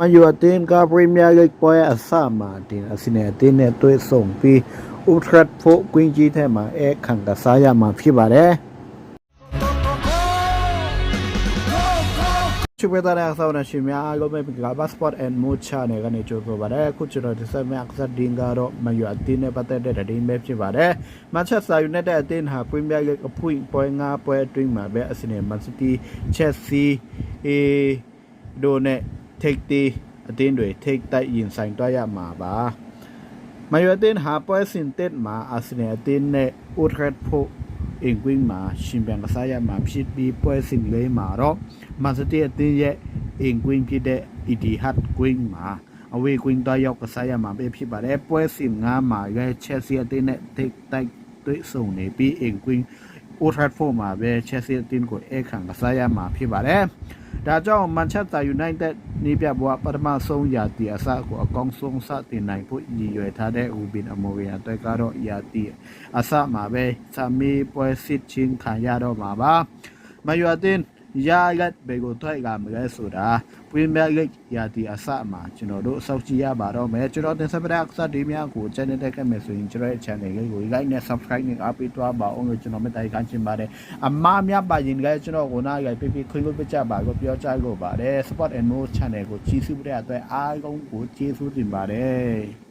มาอยู่อาทิตย์กับพรีเมียร์ลีกปอยอาซามาดินอาซิเนตินเนี่ยตัวส่งปีอุทรัตโฟกวินจีแท้มาขังกับสายามาพี่บาร์เร่ช่วยตาแรกสาวนาชิมยาก็ไม่เป็นกับบาสปอร์ตแอนด์มูชาเนี่ยกันในจุดบาร์เร่คุณจะรอที่สมัยอักษรดิงการ์มาอยู่อาทิตย์เนี่ยประเทศเดดินแบบพี่บาร์เร่มาเชสซาอยู่ในอาทิตย์หาพรีเมียร์ลีกกับผู้ปอยงาปอยดริงมาแบบอาซิเนมันซิตี้เชลซีโดนเนี่ยเทคตีအတင်းတွေထိတ်တိုက်ရင်ဆိုင်တွားရမှာပါမယူအတင်းဟာပွဲစင်တက်မှာအာဆင်နယ်အတင်းနဲ့အိုထရက်ဖို့အင်ကွင်းမှာရှင်ပြန်ကစားရမှာဖြစ်ပြီးပွဲစင်လေးမှာတော့မန်စတီအတင်းရဲ့အင်ကွင်းဖြစ်တဲ့အီတီဟတ်ကွင်းမှာအဝေးကွင်းတွားရောက်ကစားရမှာပဲဖြစ်ပါတယ်ပွဲစင်9မှာရဲ့ချက်စီအတင်းနဲ့ထိတ်တိုက်တွေ့ဆုံနေပြီးအင်ကွင်းအိုထရက်ဖို့မှာပဲချက်စီအတင်းကိုအခန့်ကစားရမှာဖြစ်ပါတယ်ဒါကြောင့်မန်ချက်စတာယူနိုက်တက်နေပြဘွားပထမဆုံးရာတီအစကိုအကောင်းဆုံးစတင်နိုင်ဖို့ရည်ရွယ်ထားတဲ့ဦးဘင်အမိုရီယာအတွက်ကတော့ရာတီအစမှာပဲစမီပွဲစစ်ချင်းခံရတော့မှာပါမယူအတင်းရာရက်ဘေကိုထွက်ကမလဲဆိုတာပရီးမီးယားလိဂ်ရာတီအစမှာကျွန်တော်တို့စောင့်ကြည့်ရပါတော့မယ်ကျွန်တော်တင်ဆက်ပြတဲ့အစဒီများကို channel တက်ကမယ်ဆိုရင်ကျွန်တော်ရဲ့ channel လေးကို like နဲ့ subscribe နဲ့အားပေးသွားပါအောင်လို့ကျွန်တော်မေတ္တာရပ်ချင်ပါတယ်အမားများပါရင်လည်းကျွန်တော်ကိုနားရိုက်ပြခွင့်လို့ပြကြပါလို့ပြောကြားလို့ပါတယ် Sport and More channel ကိုကြည့်စုတဲ့အတွက်အားလုံးကိုကျေးဇူးတင်ပါတယ်